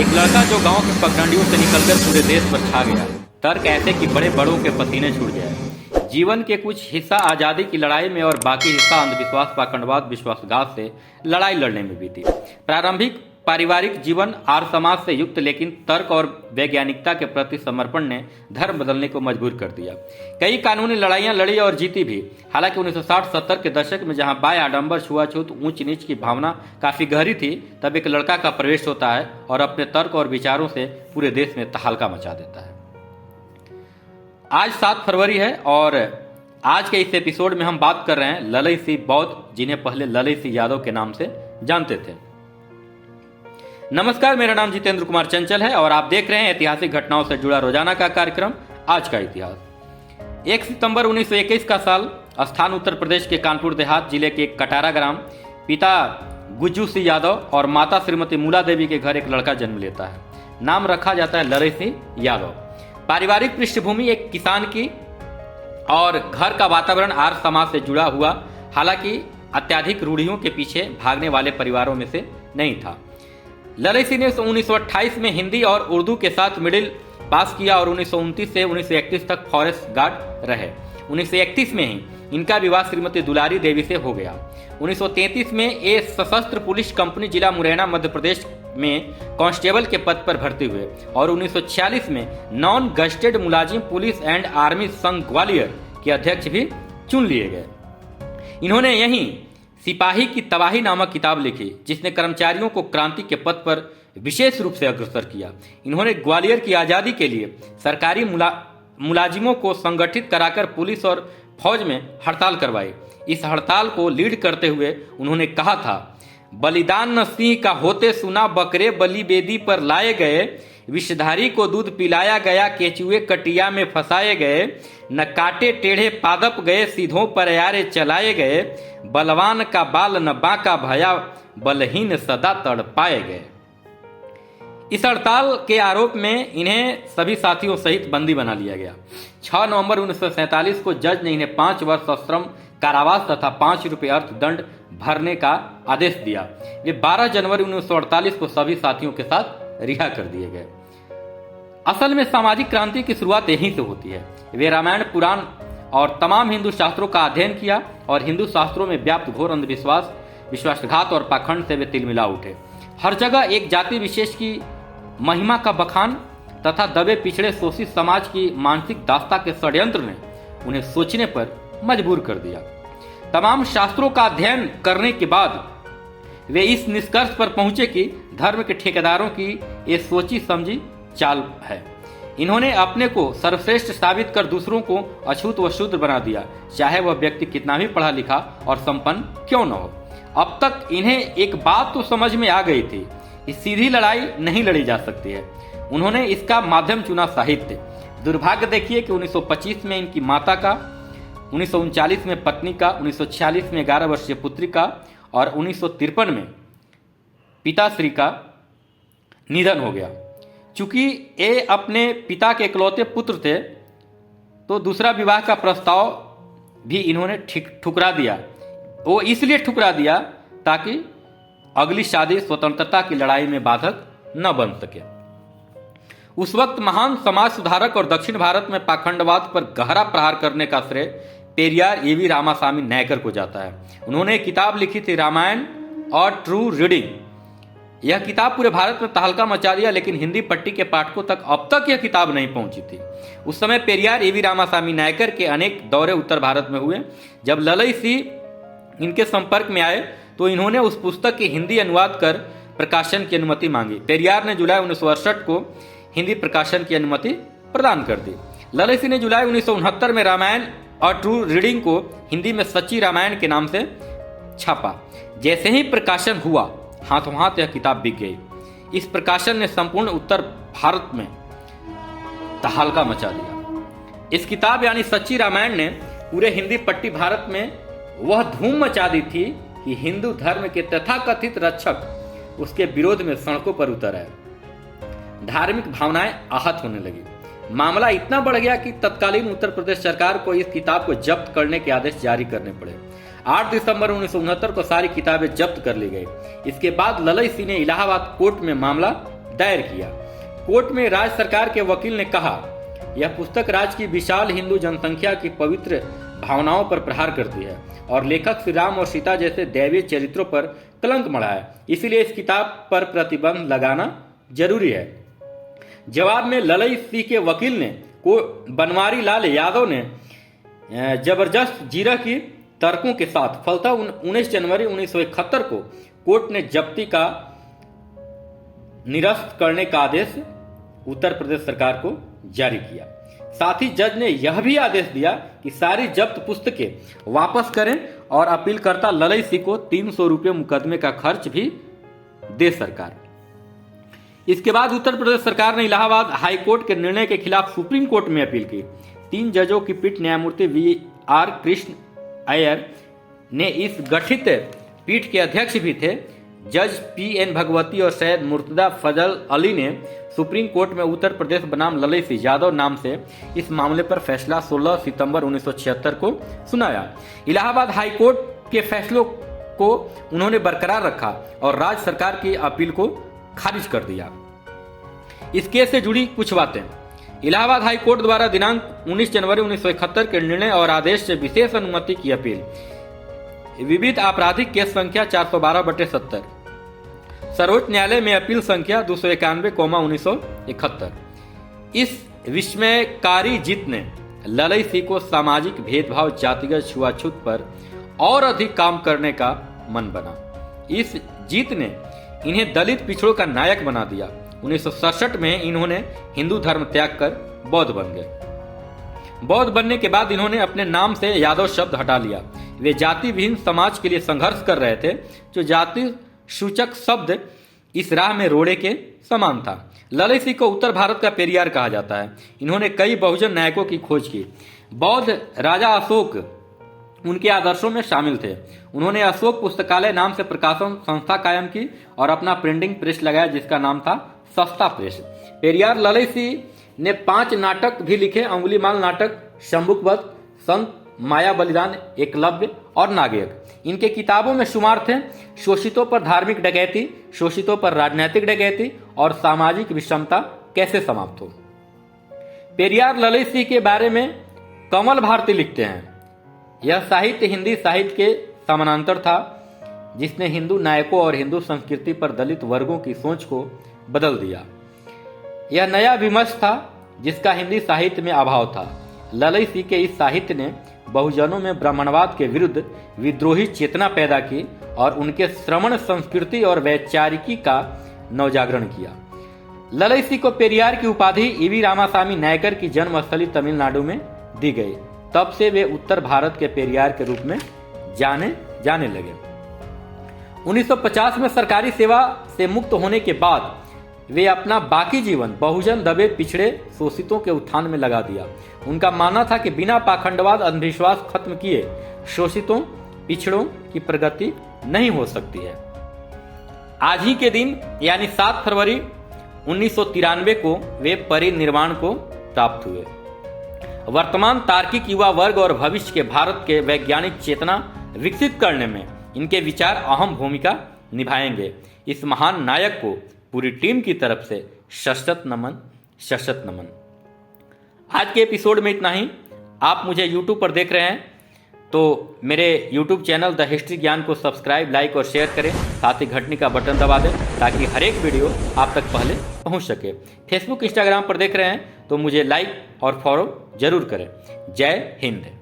एक लड़का जो गांव के पगडंडियों से निकलकर पूरे देश पर छा गया। तर्क ऐसे कि बड़े बड़ों के पसीने छूट जाए। जीवन के कुछ हिस्सा आज़ादी की लड़ाई में और बाकी हिस्सा अंधविश्वास, पाखंडवाद, विश्वासघात से लड़ाई लड़ने में बीती। प्रारंभिक पारिवारिक जीवन आर्य समाज से युक्त, लेकिन तर्क और वैज्ञानिकता के प्रति समर्पण ने धर्म बदलने को मजबूर कर दिया। कई कानूनी लड़ाइयां लड़ी और जीती भी। हालांकि 1960-70 के दशक में जहां बाय आडंबर, छुआछूत, ऊंच नीच की भावना काफी गहरी थी, तब एक लड़का का प्रवेश होता है और अपने तर्क और विचारों से पूरे देश में तहलका मचा देता है। आज 7 फरवरी है और आज के इस एपिसोड में हम बात कर रहे हैं ललई सिंह बौद्ध, जिन्हें पहले ललई सिंह यादव के नाम से जानते थे। नमस्कार, मेरा नाम जितेंद्र कुमार चंचल है और आप देख रहे हैं ऐतिहासिक घटनाओं से जुड़ा रोजाना का कार्यक्रम आज का इतिहास। 1 सितंबर 1921 का साल, स्थान उत्तर प्रदेश के कानपुर देहात जिले के कटारा ग्राम। पिता गुज्जू सिंह यादव और माता श्रीमती मूला देवी के घर एक लड़का जन्म लेता है। नाम रखा जाता है ललई सिंह यादव। पारिवारिक पृष्ठभूमि एक किसान की और घर का वातावरण आर्य समाज से जुड़ा हुआ, हालांकि अत्याधिक रूढ़ियों के पीछे भागने वाले परिवारों में से नहीं था। ललई सिंह ने 1928 में हिंदी और उर्दू के साथ मिडिल पास किया और 1929 से 1931 तक फॉरेस्ट गार्ड रहे। 1931 में ही इनका विवाह श्रीमती दुलारी देवी से हो गया। 1933 में ये सशस्त्र पुलिस कंपनी जिला मुरैना मध्य प्रदेश में कांस्टेबल के पद पर भर्ती हुए और 1946 में नॉन गजेटेड मुलाजिम पुलिस एंड आर्मी संघ ग्वालियर के अध्यक्ष भी चुन लिए गए। इन्होंने यहीं सिपाही की तबाही नामक किताब लिखी, जिसने कर्मचारियों को क्रांति के पथ पर विशेष रूप से अग्रसर किया। इन्होंने ग्वालियर की आज़ादी के लिए सरकारी मुलाजिमों को संगठित कराकर पुलिस और फौज में हड़ताल करवाई। इस हड़ताल को लीड करते हुए उन्होंने कहा था, बलिदान न सिंह का होते सुना, बकरे बलि बेदी पर लाए गए, विषधारी को दूध पिलाया गया, केचुए कटिया में फंसाए गए, न काटे टेढ़े पादप गए, सीधों पर यारे चलाए गए, बलवान का बाल न बांका भया, बलहीन सदा तड़पाए गए। इस हड़ताल के आरोप में इन्हें सभी साथियों सहित बंदी बना लिया गया। 6 नवंबर 1947 को जज ने इन्हें 5 वर्ष सश्रम कारावास तथा 5 रुपये अर्थदंड भरने का आदेश दिया। वे 12 जनवरी 1948 को सभी साथियों के साथ रिहा कर दिए गए। असल में सामाजिक क्रांति की शुरुआत यहीं से होती है। वे रामायण, पुराण और तमाम हिंदू शास्त्रों का अध्ययन किया और हिंदू शास्त्रों में व्याप्त घोर अंधविश्वास, विश्वासघात और पाखंड से वे तिलमिला उठे। हर जगह एक जाति विशेष की महिमा का बखान तथा दबे पिछड़े शोषित समाज की मानसिक दास्ता के षड्यंत्र ने उन्हें सोचने पर मजबूर कर दिया। तमाम शास्त्रों का अध्ययन करने के बाद वे इस निष्कर्ष पर पहुंचे कि धर्म के ठेकेदारों की ये सोची समझी चाल है। इन्होंने अपने को सर्वश्रेष्ठ साबित कर दूसरों को अछूत व शूद्र बना दिया, चाहे वह व्यक्ति कितना भी पढ़ा लिखा और संपन्न क्यों न हो। अब तक इन्हें एक बात तो समझ में आ गई थी कि सीधी लड़ाई नहीं लड़ी जा सकती है। उन्होंने इसका माध्यम चुना साहित्य। दुर्भाग्य देखिए कि 1925 में इनकी माता का, 1939 में पत्नी का, 1946 में 11 वर्षीय पुत्री का और 1953 में पिताश्री का निधन हो गया। चूंकि ये अपने पिता के इकलौते पुत्र थे, तो दूसरा विवाह का प्रस्ताव भी इन्होंने ठुकरा दिया। वो इसलिए ठुकरा दिया ताकि अगली शादी स्वतंत्रता की लड़ाई में बाधक न बन सके। उस वक्त महान समाज सुधारक और दक्षिण भारत में पाखंडवाद पर गहरा प्रहार करने का श्रेय पेरियार ए वी रामासामी नायकर को जाता है। उन्होंने एक किताब लिखी थी, रामायण और ट्रू रीडिंग। यह किताब पूरे भारत में तहलका मचा दिया, लेकिन हिंदी पट्टी के पाठकों तक अब तक यह किताब नहीं पहुंची थी। उस समय पेरियार ए वी रामासामी नायकर के अनेक दौरे उत्तर भारत में हुए। जब ललई सिंह इनके संपर्क में आए तो इन्होंने उस पुस्तक की हिंदी अनुवाद कर प्रकाशन की अनुमति मांगी। पेरियार ने जुलाई 1968 को हिंदी प्रकाशन की अनुमति प्रदान कर दी। ललई सिंह ने जुलाई 1969 में रामायण और ट्रू रीडिंग को हिंदी में सच्ची रामायण के नाम से छापा। जैसे ही प्रकाशन हुआ, हाथों हाथ यह किताब बिक गई। इस प्रकाशन ने संपूर्ण उत्तर भारत में तहलका मचा दिया। इस किताब यानी सच्ची रामायण ने पूरे हिंदी पट्टी भारत में वह धूम मचा दी थी कि हिंदू धर्म के तथाकथित रक्षक उसके विरोध में सड़कों पर उतर आए। धार्मिक भावनाएं आहत होने लगी। मामला इतना बढ़ गया कि तत्कालीन उत्तर प्रदेश सरकार को इस किताब को जब्त करने के आदेश जारी करने पड़े। 8 दिसंबर 1969 को सारी किताबें जब्त कर ली गई। इसके बाद ललई सिंह ने इलाहाबाद कोर्ट में मामला दायर किया। कोर्ट में राज्य सरकार के वकील ने कहा, यह पुस्तक राज्य की विशाल हिंदू जनसंख्या की पवित्र भावनाओं पर प्रहार करती है और लेखक श्री राम और सीता जैसे दैवीय चरित्रों पर कलंक मढ़ा है, इसलिए इस किताब पर प्रतिबंध लगाना जरूरी है। जवाब में ललई सिंह के वकील ने बनवारी लाल यादव ने जबरदस्त जीरा की तर्कों के साथ फलतः 19 जनवरी 1971 को कोर्ट ने जब्ती का निरस्त करने का आदेश उत्तर प्रदेश सरकार को जारी किया। साथ ही जज ने यह भी आदेश दिया कि सारी जब्त पुस्तकें वापस करें और अपीलकर्ता ललई सिंह को 300 रुपये मुकदमे का खर्च भी दे सरकार। इसके बाद उत्तर प्रदेश सरकार ने इलाहाबाद हाई कोर्ट के निर्णय के खिलाफ सुप्रीम कोर्ट में अपील की। 3 जजों की पीठ न्यायमूर्ति VR कृष्ण अय्यर ने इस गठित पीठ के अध्यक्ष भी थे। जज PN भगवती और सैयद मुर्तजा फजल अली ने सुप्रीम कोर्ट में उत्तर प्रदेश बनाम ललई सिंह यादव नाम से इस मामले पर फैसला 16 सितंबर 1976 को सुनाया। इलाहाबाद हाई कोर्ट के फैसलों को उन्होंने बरकरार रखा और राज्य सरकार की अपील को खारिज कर दिया। इस केस से जुड़ी कुछ बातें। इलाहाबाद हाई कोर्ट द्वारा दिनांक 19 जनवरी 1971 के निर्णय और आदेश से विशेष अनुमति की अपील, विविध आपराधिक केस संख्या 412/70, सर्वोच्च न्यायालय में अपील संख्या 291/1971। इस विस्मयकारी जीत ने ललई सिंह को सामाजिक भेदभाव, जातिगत छुआछूत पर और अधिक काम करने का मन बना। इस जीत ने इन्हें दलित पिछड़ों का नायक बना दिया। 1967 में इन्होंने हिंदू धर्म त्याग कर बौद्ध बन गए। बौद्ध बनने के बाद इन्होंने अपने नाम से यादव शब्द हटा लिया। वे जाति विहीन समाज के लिए संघर्ष कर रहे थे, जो जाति सूचक शब्द इस राह में रोड़े के समान था। ललई सिंह को उत्तर भारत का पेरियार कहा जाता है। इन्होंने कई बहुजन नायकों की खोज की। बौद्ध राजा अशोक उनके आदर्शों में शामिल थे। उन्होंने अशोक पुस्तकालय नाम से प्रकाशन संस्था कायम की और अपना प्रिंटिंग प्रेस लगाया, जिसका नाम था सस्ता प्रेस। पेरियार ललई सिंह ने 5 नाटक भी लिखे। अंगुलीमाल नाटक, शंभुकवध, संत माया बलिदान, एकलव्य और नागयक इनके किताबों में शुमार थे। शोषितों पर धार्मिक डकैती, शोषितों पर राजनीतिक डकैती और सामाजिक विषमता कैसे समाप्त हो। पेरियार ललई सिंह के बारे में कमल भारती लिखते हैं, यह साहित्य हिंदी साहित्य के समानांतर था, जिसने हिंदू नायकों और हिंदू संस्कृति पर दलित वर्गों की सोच को बदल दिया। यह नया विमर्श था जिसका हिंदी साहित्य में अभाव था। ललई सिंह के इस साहित्य ने बहुजनों में ब्राह्मणवाद के विरुद्ध विद्रोही चेतना पैदा की और उनके श्रमण संस्कृति और वैचारिकी का नवजागरण किया। ललई सिंह को पेरियार की उपाधि ईवी रामासामी नायकर की जन्मस्थली तमिलनाडु में दी गई। तब से वे उत्तर भारत के पेरियार के रूप में जाने लगे। 1950 में सरकारी सेवा से मुक्त होने के बाद वे अपना बाकी जीवन बहुजन दबे पिछड़े शोषितों के उत्थान में लगा दिया। उनका मानना था कि बिना पाखंडवाद अंधविश्वास खत्म किए शोषितों पिछड़ों की प्रगति नहीं हो सकती है। आज ही के दिन यानी 7 फरवरी 1993 को वे परिनिर्वाण को प्राप्त हुए। वर्तमान तार्किक युवा वर्ग और भविष्य के भारत के वैज्ञानिक चेतना विकसित करने में इनके विचार अहम भूमिका निभाएंगे। इस महान नायक को पूरी टीम की तरफ से शतशत नमन। आज के एपिसोड में इतना ही। आप मुझे YouTube पर देख रहे हैं तो मेरे YouTube चैनल द हिस्ट्री ज्ञान को सब्सक्राइब, लाइक और शेयर करें। साथ ही घंटी का बटन दबा दें ताकि हर एक वीडियो आप तक पहले पहुंच सके। फेसबुक, इंस्टाग्राम पर देख रहे हैं तो मुझे लाइक और फॉलो जरूर करें। जय हिंद।